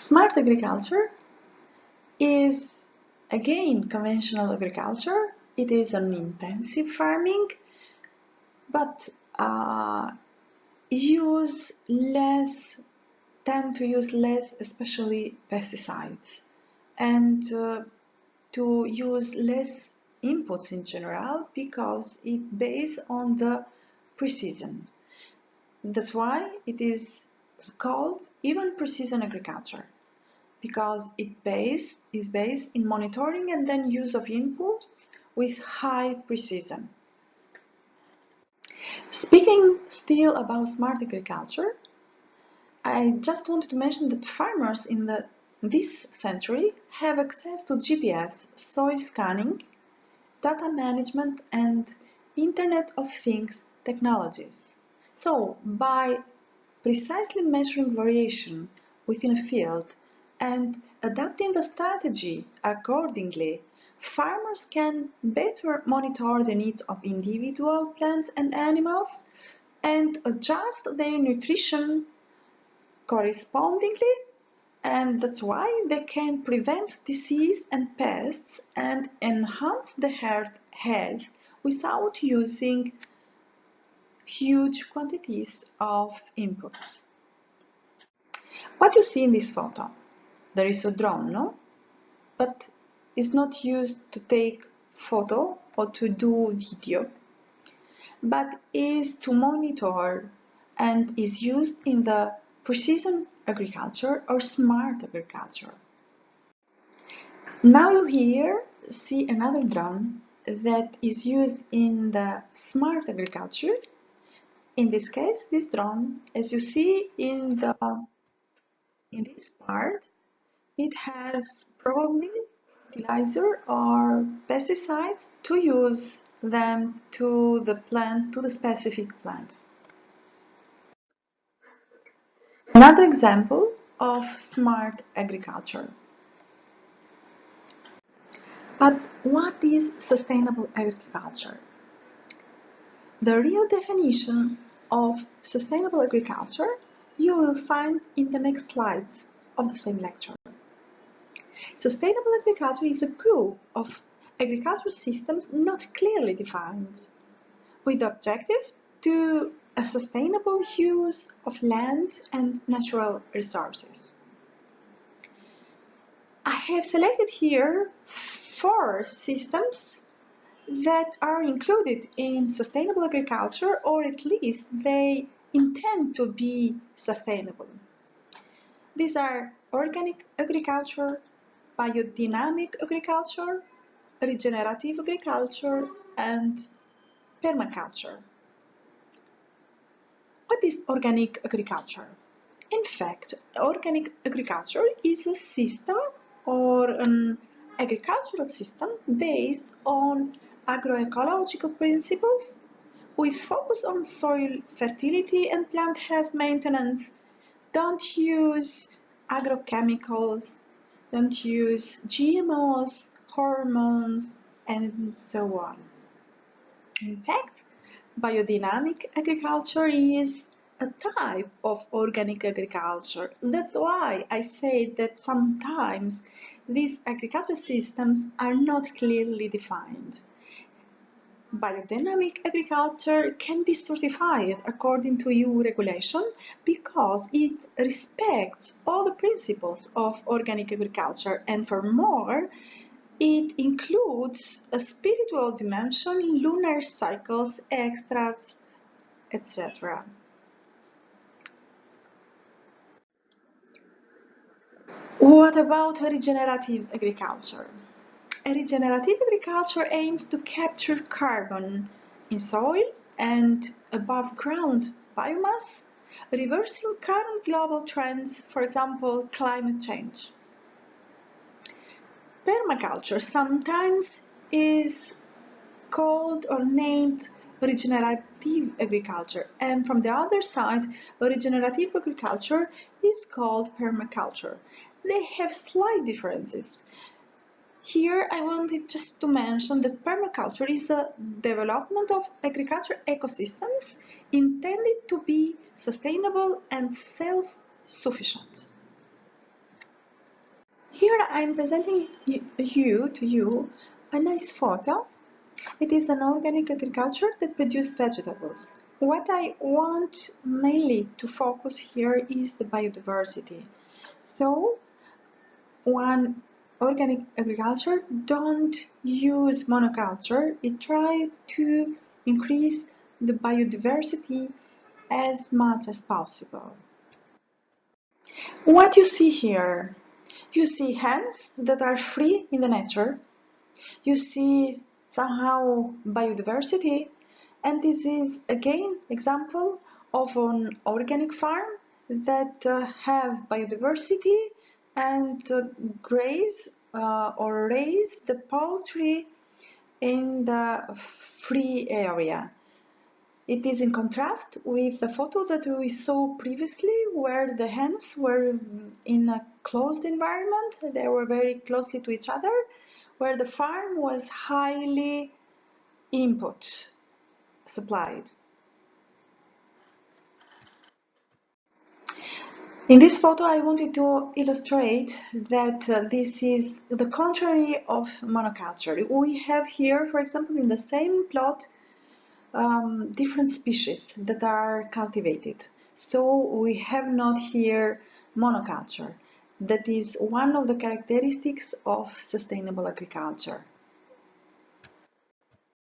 Smart agriculture is again conventional agriculture. It is an intensive farming, but tend to use less, especially pesticides, and to use less inputs in general because it based on the precision. That's why it is called even precision agriculture, because is based in monitoring and then use of inputs with high precision. Speaking still about smart agriculture, I just wanted to mention that farmers in this century have access to GPS, soil scanning, data management and Internet of Things technologies. So, by precisely measuring variation within a field and adapting the strategy accordingly, farmers can better monitor the needs of individual plants and animals and adjust their nutrition correspondingly, and that's why they can prevent disease and pests and enhance the health without using huge quantities of inputs. What you see in this photo, there is a drone, no? But it's not used to take photo or to do video, but is to monitor and is used in the precision agriculture or smart agriculture. Now you here see another drone that is used in the smart agriculture. In this case, this drone, as you see in this part, it has probably fertilizer or pesticides to use them to the plant, to the specific plant. Another example of smart agriculture. But what is sustainable agriculture? The real definition of sustainable agriculture you will find in the next slides of the same lecture. Sustainable agriculture is a group of agricultural systems not clearly defined, with the objective to a sustainable use of land and natural resources. I have selected here 4 systems that are included in sustainable agriculture, or at least they intend to be sustainable. These are organic agriculture, biodynamic agriculture, regenerative agriculture, and permaculture. What is organic agriculture? In fact, organic agriculture is a system or an agricultural system based on agroecological principles with focus on soil fertility and plant health maintenance. Don't use agrochemicals, don't use GMOs, hormones, and so on. In fact, biodynamic agriculture is a type of organic agriculture. That's why I say that sometimes these agricultural systems are not clearly defined. Biodynamic agriculture can be certified according to EU regulation because it respects all the principles of organic agriculture, and for more, it includes a spiritual dimension, lunar cycles, extracts, etc. What about regenerative agriculture? Regenerative agriculture aims to capture carbon in soil and above ground biomass, reversing current global trends, for example, climate change. Permaculture sometimes is called or named regenerative agriculture, and from the other side, regenerative agriculture is called permaculture. They have slight differences. Here I wanted just to mention that permaculture is the development of agriculture ecosystems intended to be sustainable and self-sufficient. Here I'm presenting to you a nice photo. It is an organic agriculture that produces vegetables. What I want mainly to focus here is the biodiversity. So, one organic agriculture don't use monoculture. It tries to increase the biodiversity as much as possible. What you see here, you see hens that are free in the nature. You see somehow biodiversity, and this is again example of an organic farm that have biodiversity and graze or raise the poultry in the free area. It is in contrast with the photo that we saw previously, where the hens were in a closed environment. They were very closely to each other, where the farm was highly input supplied. In this photo, I wanted to illustrate that this is the contrary of monoculture. We have here, for example, in the same plot, different species that are cultivated. So we have not here monoculture. That is one of the characteristics of sustainable agriculture.